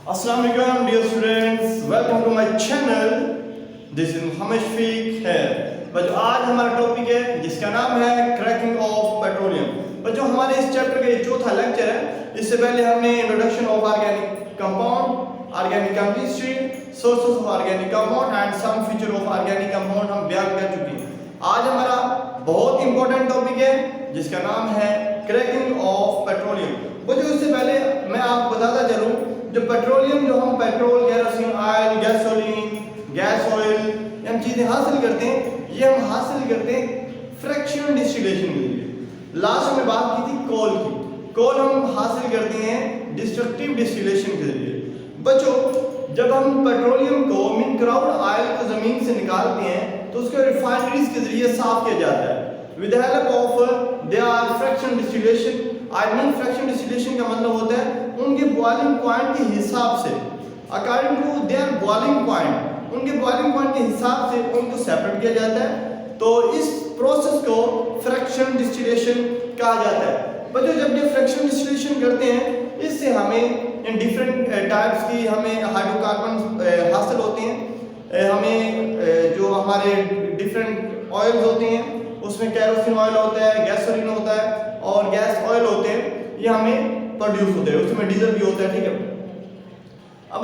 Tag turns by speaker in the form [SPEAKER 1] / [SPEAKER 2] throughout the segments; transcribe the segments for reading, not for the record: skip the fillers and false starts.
[SPEAKER 1] Assalamu alaikum dear students, welcome to my channel. This is Mohammed Shafiq here. बच्चों आज हमारा topic है जिसका नाम है क्रैकिंग ऑफ पेट्रोलियम। बच्चों हमारे इस चैप्टर का ये चौथा लेक्चर है। इससे पहले हमने introduction of organic compound, organic chemistry, sources of organic compound and some feature of organic compound हम बयान कर चुके हैं। आज हमारा बहुत इंपॉर्टेंट टॉपिक है जिसका नाम है क्रैकिंग ऑफ पेट्रोलियम। बच्चों इससे पहले मैं आपको बताता चलूं, जो पेट्रोलियम, जो हम petrol, kerosene oil, gasoline, gas oil, हम चीजें हासिल करते हैं, ये हम हासिल करते हैं फ्रैक्शनल डिस्टिलेशन के लिए। लास्ट में बात की थी कोल की। कोल हम हासिल करते हैं डिस्ट्रक्टिव डिस्टिलेशन के लिए। बच्चों जब हम पेट्रोलियम को मीन क्राउड ऑयल को जमीन से निकालते हैं तो उसको रिफाइनरीज के जरिए साफ किया जाता है with the help of they are fractional distillation. I mean fractional distillation का मतलब होता है उनके बॉइलिंग पॉइंट के हिसाब से, according to their boiling point, उनके बॉइलिंग पॉइंट के हिसाब से उनको सेपरेट किया जाता है। तो इस प्रोसेस को फ्रैक्शनल डिस्टिलेशन कहा जाता है। बच्चों जब ये फ्रैक्शनल डिस्टिलेशन करते हैं इससे हमें इन डिफरेंट टाइप्स की हमें हाइड्रोकार्बन हासिल होते हैं। हमें जो हमारे डिफरेंट ऑयल्स होते हैं उसमें केरोसिन ऑयल होता है, गैसोलीन होता है और गैस ऑयल होते हैं, ये हमें प्रोड्यूस होते हैं, उसमें डीजल भी होता है। ठीक है। अब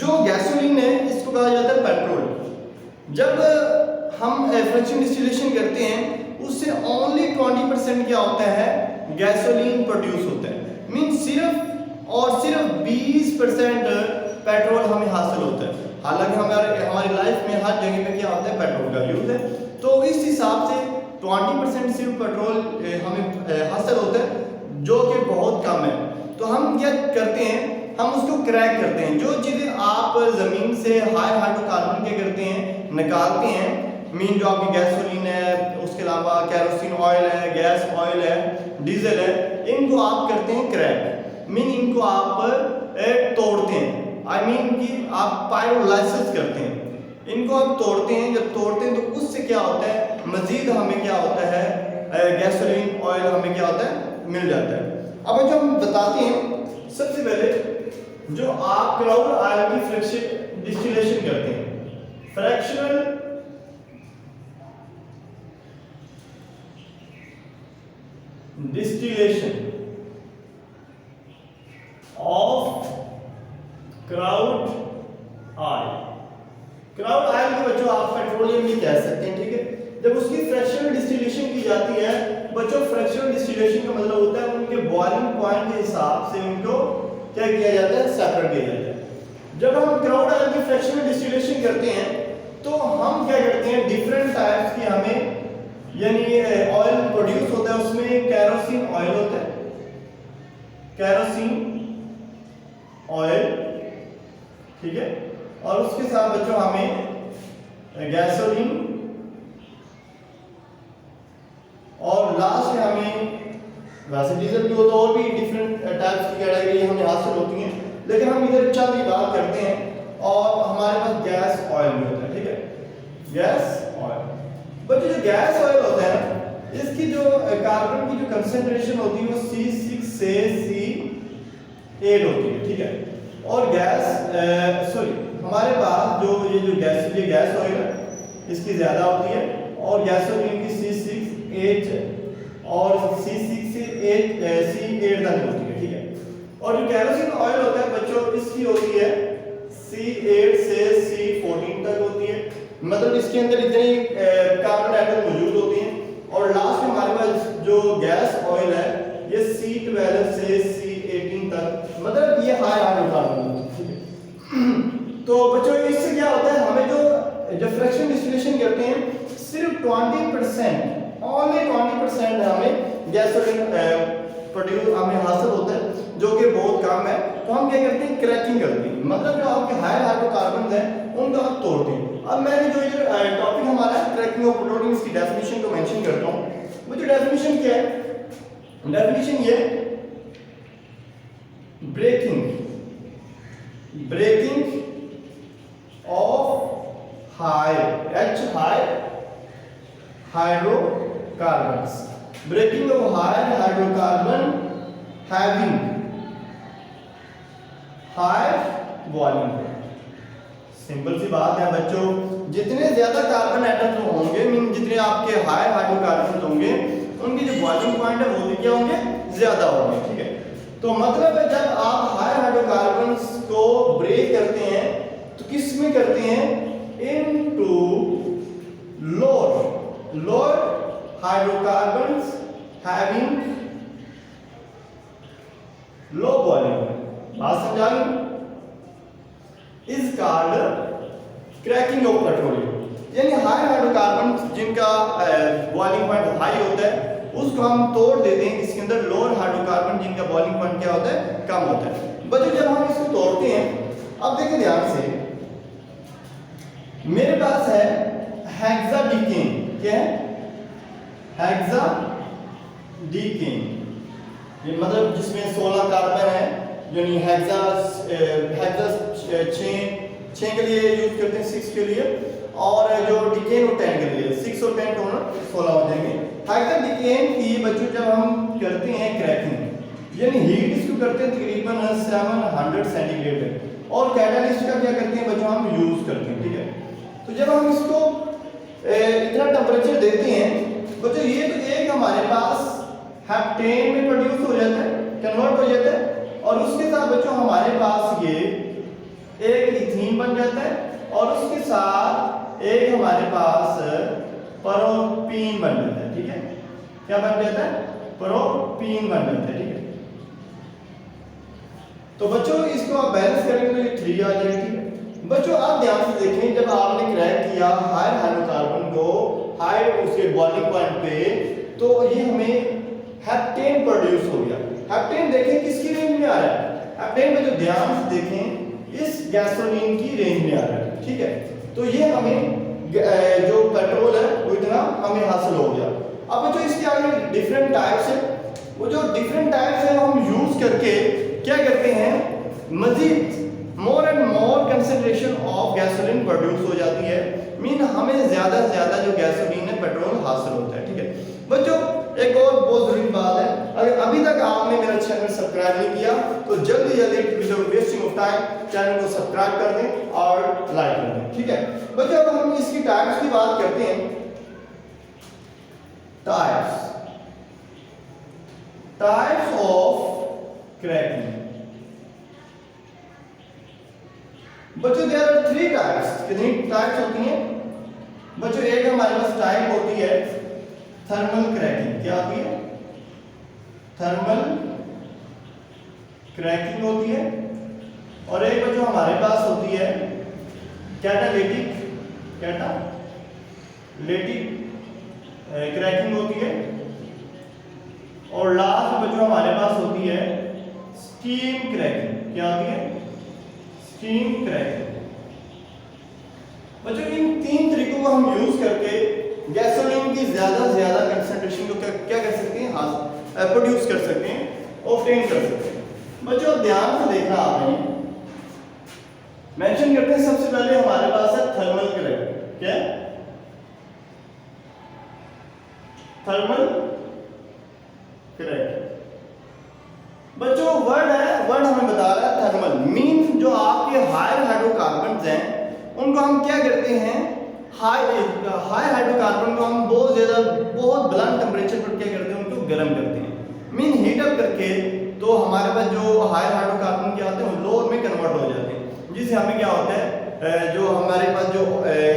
[SPEAKER 1] जो गैसोलीन है इसको कहा जाता है पेट्रोल। जब हम फ्रैक्शनल डिस्टिलेशन करते हैं उससे ओनली 20% क्या होता है, गैसोलीन प्रोड्यूस होता है। मीन सिर्फ और सिर्फ 20% पेट्रोल हमें हासिल होता है। हालांकि हमारी लाइफ में हर जगह पे क्या होता है, पेट्रोल का यूज है। तो इस हिसाब से 20% सिर्फ पेट्रोल हमें हासिल होता है जो कि बहुत कम है। तो हम क्या करते हैं, हम उसको क्रैक करते हैं। जो चीज़ें आप ज़मीन से हाई हाइड्रोकार्बन के करते हैं, निकालते हैं, मीन जो आपकी गैसोलीन है, उसके अलावा केरोसिन ऑयल है, गैस ऑयल है, डीजल है, इनको आप करते हैं क्रैक। मीन इनको आप तोड़ते हैं। आई मीन कि आप पायरोलाइसिस करते हैं, इनको आप तोड़ते हैं। जब तोड़ते हैं तो उससे क्या होता है, मजीद हमें क्या होता है, गैसोलीन ऑयल हमें क्या होता है, मिल जाता है। अब जो हम बताते हैं, सबसे पहले जो आप क्राउड ऑयल की फ्रैक्शनल डिस्टिलेशन करते हैं, fractional distillation of crowd oil. Crowd oil को बच्चों आप पेट्रोलियम भी कह सकते हैं। ठीक है। जब उसकी फ्रैक्शनल डिस्टिलेशन की जाती है, बच्चों फ्रैक्शनल डिस्टिलेशन का मतलब होता है उनके बॉइलिंग पॉइंट के हिसाब से उनको क्या किया जाता है, सेपरेट किया जाता है। जब हम क्राउड ऑयल की फ्रैक्शनल डिस्टिलेशन करते हैं तो हम क्या करते हैं, डिफरेंट टाइप्स की हमें यानी ऑयल प्रोड्यूस होता है। उसमें केरोसिन ऑयल होता है, केरोसिन ऑयल, ठीक है, और उसके साथ बच्चों हमें गैसोलीन और लास्ट में हमें वैसे डीजल भी होता है और भी डिफरेंट टाइप्स की कैटेगरी हमें हासिल होती हैं, लेकिन हम इधर चंद की बात करते हैं। और हमारे पास गैस ऑयल भी होता है। ठीक है, गैस ऑयल। बच्चों जो गैस ऑयल होता है ना, इसकी जो कार्बन की जो कंसेंट्रेशन होती है वो C6 से C8 होती है। ठीक है। और गैस हमारे पास जो गैस ऑयल है इसकी ज्यादा होती है और गैसोलीन की C6H और C6 से C8 तक होती है। ठीक है। और जो केरोसिन ऑयल होता है बच्चों, इसकी होती है C8 से C14 तक होती है। मतलब इसके अंदर इतनी कार्बन एटम मौजूद होती हैं। और लास्ट में हमारे पास जो गैस ऑयल है ये C12 से C18 तक, मतलब ये हाई हाइड्रोकार्बन होती है। तो बच्चों इससे क्या होता है, हमें जो फ्रैक्शनल डिस्टिलेशन करते हैं सिर्फ 20%, ओनली 20% हमें गैसोलीन प्रोड्यूस हमें हासिल होता है, जो कि बहुत कम है। तो हम क्या करते हैं, क्रैकिंग करते हैं। मतलब जो आपके हाई हाइड्रोकार्बन है उनको आप तोड़ते हैं। अब मैंने जो टॉपिक हमारा है क्रैकिंग ऑफ पेट्रोलियम, इसकी डेफिनेशन को मेंशन करता हूं। वो जो डेफिनेशन क्या है, डेफिनेशन ये breaking of high hydrocarbons, breaking of high hydrocarbon having high volume पे। सिंपल सी बात है बच्चों, जितने ज्यादा कार्बन एटम्स होंगे मीन जितने आपके हाई हाइड्रोकार्बन होंगे उनकी जो बॉइलिंग पॉइंट है वो भी क्या होंगे, ज्यादा होंगे। ठीक है, तो मतलब है जब आप हाई हाइड्रोकार्बन्स को ब्रेक करते हैं तो किस में करते हैं, into lower hydrocarbons having low volume. बात समझा गई? Is called cracking of petroleum, यानी हाई हाइड्रोकार्बन जिनका बॉइलिंग पॉइंट हाई होता है उसको हम तोड़ देते हैं इसके अंदर लोअर हाइड्रोकार्बन जिनका बॉइलिंग पॉइंट क्या होता है, कम होता है। बच्चों जब हम इसको तोड़ते हैं, अब देखिए ध्यान से, मेरे पास है हेक्साडीकेन, क्या है, हेक्साडीकेन, ये मतलब जिसमें 16 कार्बन है, यानी हेक्सा छह के लिए यूज करते हैं, 6 के लिए, और जो डिकेन और 10 के लिए, 6 और 10 टोटल 16 हो जाएंगे। हेक्साडीकेन की बच्चों जब हम करते हैं क्रैकिंग, यानी हीट इसको करते हैं तकरीबन 700 सेंटीग्रेड, और कैटालिस्ट का क्या करते हैं बच्चों, हम यूज करते हैं। ठीक है, तो जब हम इसको इतना टेम्परेचर देते हैं बच्चों, ये तो एक हमारे पास हेप्टेन में प्रोड्यूस हो जाता है, कन्वर्ट हो जाता है, और उसके साथ बच्चों हमारे पास ये एक इथीन बन जाता है, और उसके साथ एक हमारे पास प्रोपीन बन जाता है। ठीक है, क्या बन जाता है, प्रोपीन बन जाता है। ठीक है, तो बच्चों इसको आप बैलेंस करेंगे तो ये 3 आ जाएगी। बच्चों आप ध्यान से देखें, जब आपने क्रैक किया हाई हाइड्रोकार्बन को हाई उसके बॉइलिंग पॉइंट पे, तो ये हमें हेप्टेन प्रोड्यूस हो गया। हेप्टेन देखें किसकी रेंज में आ रहा है, हेप्टेन में जो ध्यान से देखें इस गैसोलीन की रेंज में आ रहा है। ठीक है, तो ये हमें जो पेट्रोल है वो इतना हमें हासिल हो गया। अब बच्चों इसके आगे डिफरेंट टाइप्स है, वो जो डिफरेंट टाइप्स है हम यूज करके क्या करते हैं, मजीद more and more concentration of gasoline produce हो जाती है, मीन हमें ज्यादा से ज्यादा जो गैसोलीन है पेट्रोल हासिल होता है। ठीक है बच्चों, एक और बहुत जरूरी बात है, अगर अभी तक आपने मेरा चैनल सब्सक्राइब नहीं किया तो जल्दी जल्दी without wasting of time channel को सब्सक्राइब कर दें और लाइक कर दें। ठीक है बच्चों, अब हम इसकी टाइप्स की बात करते हैं। Types of cracking. बच्चों देयर आर 3 टाइप्स। कितनी टाइप्स होती हैं बच्चों? एक हमारे पास टाइप होती है थर्मल क्रैकिंग। क्या होती है? थर्मल क्रैकिंग होती है। और एक बच्चों हमारे पास होती है कैटालिटिक क्रैकिंग होती है। और लास्ट बच्चों हमारे पास होती है स्टीम क्रैकिंग। क्या होती है? Steam cracking. बच्चों इन 3 तरीकों को हम यूज करके गैसोलीन की ज्यादा से ज्यादा कंसंट्रेशन को क्या कर सकते हैं? प्रोड्यूस कर सकते हैं, ऑब्टेन कर सकते हैं। बच्चों ध्यान से देखना, आपने मेंशन करते हैं सबसे पहले हमारे पास है थर्मल क्रैकिंग। क्या? Thermal cracking. बच्चों वर्ड हमें बता रहा है थर्मल, मीन जो आपके हायर हाइड्रोकार्बन्स हैं उनको हम क्या करते हैं, हाई हाइड्रोकार्बन को हम बहुत ब्लंट टेम्परेचर पर क्या करते हैं, उनको गर्म करते हैं, मीन हीट अप करके। तो हमारे पास जो हायर हाइड्रोकार्बन क्या होते हैं लोअर में कन्वर्ट हो जाते हैं, जिससे हमें क्या होता है, जो हमारे पास जो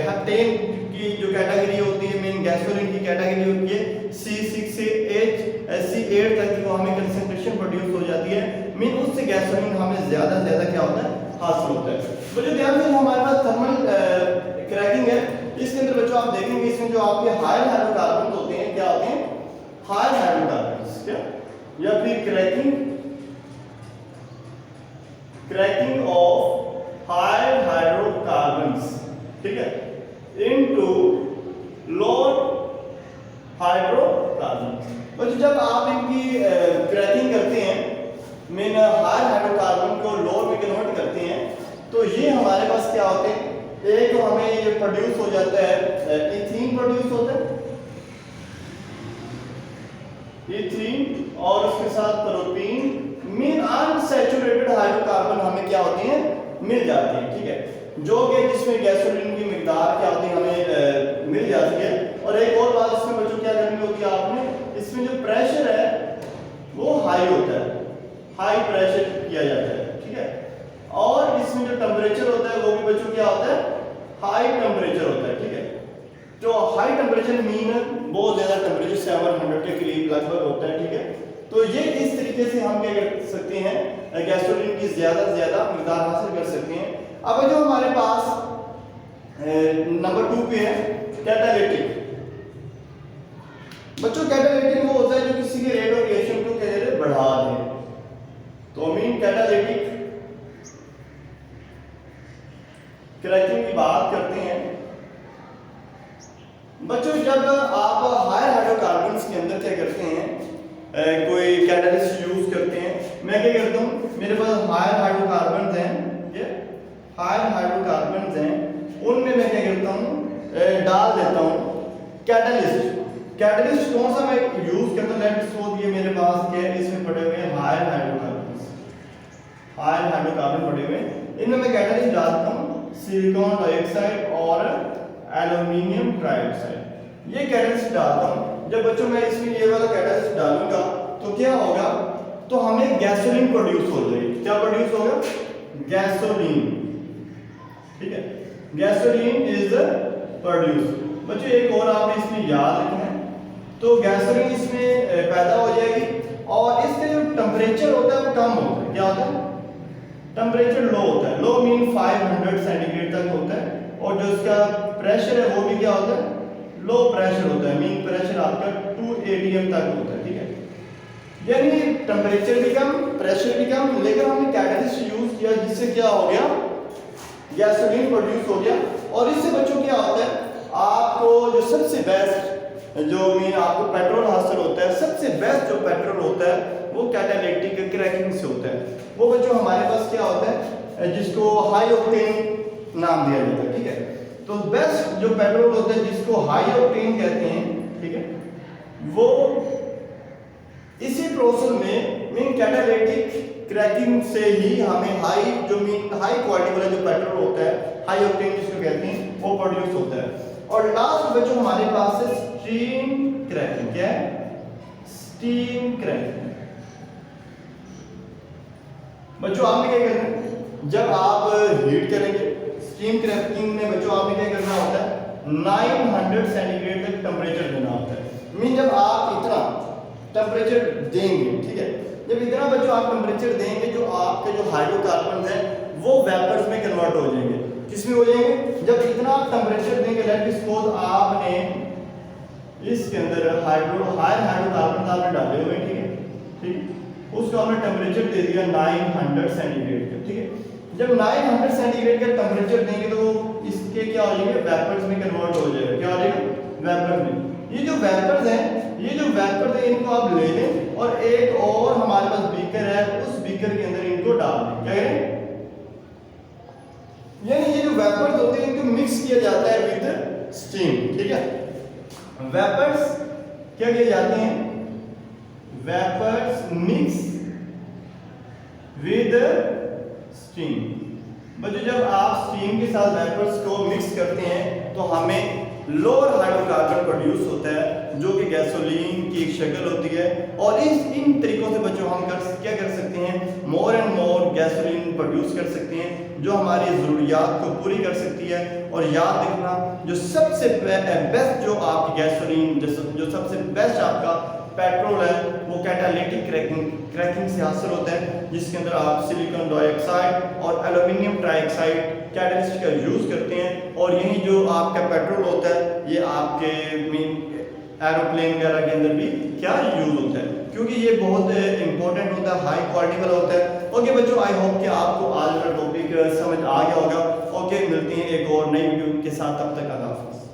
[SPEAKER 1] हेप्टेन की जो कैटेगरी होती है, मीन गैसोलीन की कैटेगरी होती है C6 से C8 तक की वो हमें कंसंट्रेशन प्रोड्यूस हो जाती है, मीन उससे गैसोलीन हमें ज्यादा से ज्यादा क्या होता है, हासिल होता है। तो जो ध्यान से हमारे पास थर्मल क्रैकिंग है, इसके अंदर बच्चों आप देखेंगे इसमें जो आपके हायर हाइड्रोकार्बन होते हैं, क्या होते हैं? Higher hydrocarbon. क्या? या फिर क्रैकिंग ऑफ हायर हाइड्रोकार्बन्स, ठीक है, इनटू लोअर हाइड्रोकार्बन। बच्चों जब आप इनकी क्रैकिंग करते हैं, मीन हायर हाइड्रोकार्बन को लोअर में कन्वर्ट करते हैं, तो ये हमारे पास क्या होते हैं, एक तो हमें ये प्रोड्यूस हो जाता है इथीन प्रोड्यूस होता है, इथीन, और उसके साथ प्रोपीन, मीन अनसैचुरेटेड हाइड्रोकार्बन हमें क्या होता मिल जाती है, ठीक है, जो कि जिसमें गैसोलीन की मिकदार क्या होती है हमें मिल जाती है। और एक और बात इसमें बच्चों क्या करनी होती है आपने, इसमें जो प्रेशर है वो हाई होता है, हाई प्रेशर किया जाता है, ठीक है। और इसमें जो टेम्परेचर होता है वो भी बच्चों क्या होता है, हाई टेम्परेचर होता है, ठीक है। तो हाई टेम्परेचर मीन बहुत ज्यादा टेम्परेचर 700 के करीब लगभग होता है, ठीक है। तो ये इस तरीके से हम क्या कर सकते हैं, गैसोलीन की ज्यादा से ज्यादा मिकदार हासिल कर सकते हैं। अब जो हमारे पास नंबर 2 पे है कैटालिटिक। बच्चों कैटालिटिक वो होता है जो किसी के रेट ऑफ रिएक्शन को क्या कहते हैं, बढ़ा दे। तो मीन कैटालिटिक क्रैकिंग की बात करते हैं बच्चों, जब आप हायर हाइड्रोकार्बन्स के अंदर क्या करते हैं, कोई कैटालिस्ट यूज करते हैं। मैं क्या करता हूँ, मेरे पास हायर हाइड्रोकार्बन्स हैं, ये हायर हाइड्रोकार्बन्स हैं, उनमें मैं क्या करता हूँ, डाल देता हूँ कैटालिस्ट। कैटालिस्ट कौन सा मैं यूज करता हूँ, लेट्स सपोज ये मेरे पास क्या है, इसमें पड़े हुए हैं हायर हाइड्रोकार्बन्स, हायर हाइड्रोकार्बन पड़े हुए हैं, इनमें मैं कैटालिस्ट डालता हूँ सिलिकॉन डाइऑक्साइड और एल्यूमिनियम ट्राइऑक्साइड, ये कैटालिस्ट डालता हूँ। जब बच्चों मैं इसमें ये वाला कैटालिस्ट डालूंगा तो क्या होगा, तो हमें गैसोलीन प्रोड्यूस हो जाएगी। क्या प्रोड्यूस होगा, गैसोलीन, ठीक है, गैसोलीन इज प्रोड्यूस। बच्चों एक और आपने इसमें याद रखना है, तो गैसोलीन इसमें पैदा हो जाएगी और इसका जो टेम्परेचर होता है वो कम होता है। क्या होता है, टेम्परेचर लो होता है, लो मीन 500 सेंटीग्रेड तक होता है। और जो इसका प्रेशर है वो भी क्या होता है, लो प्रेशर होता है, मीन प्रेशर आपका 2 atm तक होता है, ठीक है। यानी टेम्परेचर भी कम, प्रेशर भी कम, लेकिन हमने कैटालिस्ट यूज किया जिससे क्या हो गया, गैसोलीन प्रोड्यूस हो गया। और इससे बच्चों क्या होता है, आपको जो सबसे बेस्ट जो मीन आपको पेट्रोल हासिल होता है, सबसे बेस्ट जो पेट्रोल होता है वो कैटालिटिक क्रैकिंग से होता है। वो बच्चों हमारे पास क्या होता है, जिसको हाई ऑक्टेन नाम दिया जाता है, ठीक है। तो बेस्ट जो पेट्रोल होता है जिसको हाई ऑक्टेन कहते हैं, ठीक है, वो इसी प्रोसेस में मीन कैटालिटिक क्रैकिंग से ही हमें हाई जो मीन हाई क्वालिटी वाला जो पेट्रोल होता है, हाई ऑक्टेन जिसको कहते हैं, वो प्रोड्यूस होता है। और लास्ट बच्चों हमारे पास है स्टीम क्रैकिंग। क्या है, स्टीम क्रैकिंग। बच्चों आपने क्या करना है, जब आप हीट करेंगे, स्टीम क्रैकिंग में बच्चों आपने क्या करना होता है, 900 सेंटीग्रेड तक टेम्परेचर देना होता है। मीन जब आप इतना टेम्परेचर देंगे, ठीक है, जब इतना बच्चों आप टेम्परेचर देंगे, जो आपके जो हाइड्रोकार्बन है वो वेपर्स में कन्वर्ट हो जाएंगे। किसमें हो जाएंगे, जब इतना टेम्परेचर देंगे, लेट्स सपोज आपने इसके अंदर हायर हाइड्रोकार्बन आपने डाले हुए, ठीक है, ठीक, उसको हमने टेम्परेचर दे दिया 900 सेंटीग्रेड का, ठीक है। जब 900 सेंटीग्रेड का टेम्परेचर देंगे तो इसके क्या हो जाएंगे, वेपर्स में कन्वर्ट हो जाएगा। क्या हो जाएगा, वेपर में। ये जो वेपर्स हैं, ये जो वेपर्स हैं, इनको आप ले लें और एक और हमारे पास बीकर है, उस बीकर के अंदर इनको डाल दें। क्या करें, यानी ये जो वेपर्स होते हैं इनको मिक्स किया जाता है विद स्टीम, ठीक है। वेपर्स क्या किए जाते हैं, वेपर्स मिक्स विद स्टीम। बच्चों जब आप स्टीम के साथ वेपर्स को मिक्स करते हैं तो हमें लोअर हाइड्रोकार्बन प्रोड्यूस होता है, जो कि गैसोलीन की एक शक्ल होती है। और इन तरीकों से बच्चों हम क्या कर सकते हैं, मोर एंड मोर गैसोलीन प्रोड्यूस कर सकते हैं, जो हमारी ज़रूरियात को पूरी कर सकती है। और याद रखना, जो सबसे बेस्ट जो आपकी गैसोलीन, जो सबसे बेस्ट आपका पेट्रोल है, वो कैटालिटिक क्रैकिंग से हासिल होता है, जिसके अंदर आप सिलिकॉन डाइऑक्साइड और एल्यूमिनियम ट्राइऑक्साइड कैटलिस्ट का यूज़ करते हैं। और यही जो आपका पेट्रोल होता है, ये आपके एरोप्लेन वगैरह के अंदर भी क्या यूज़ होता है, क्योंकि ये बहुत इंपॉर्टेंट होता है, हाई क्वालिटी वाला होता है। ओके बच्चों, आई होप कि आपको आज का टॉपिक समझ आ गया होगा। ओके, मिलते हैं एक और नई वीडियो के साथ, तब तक अल्लाह हाफ़िज़।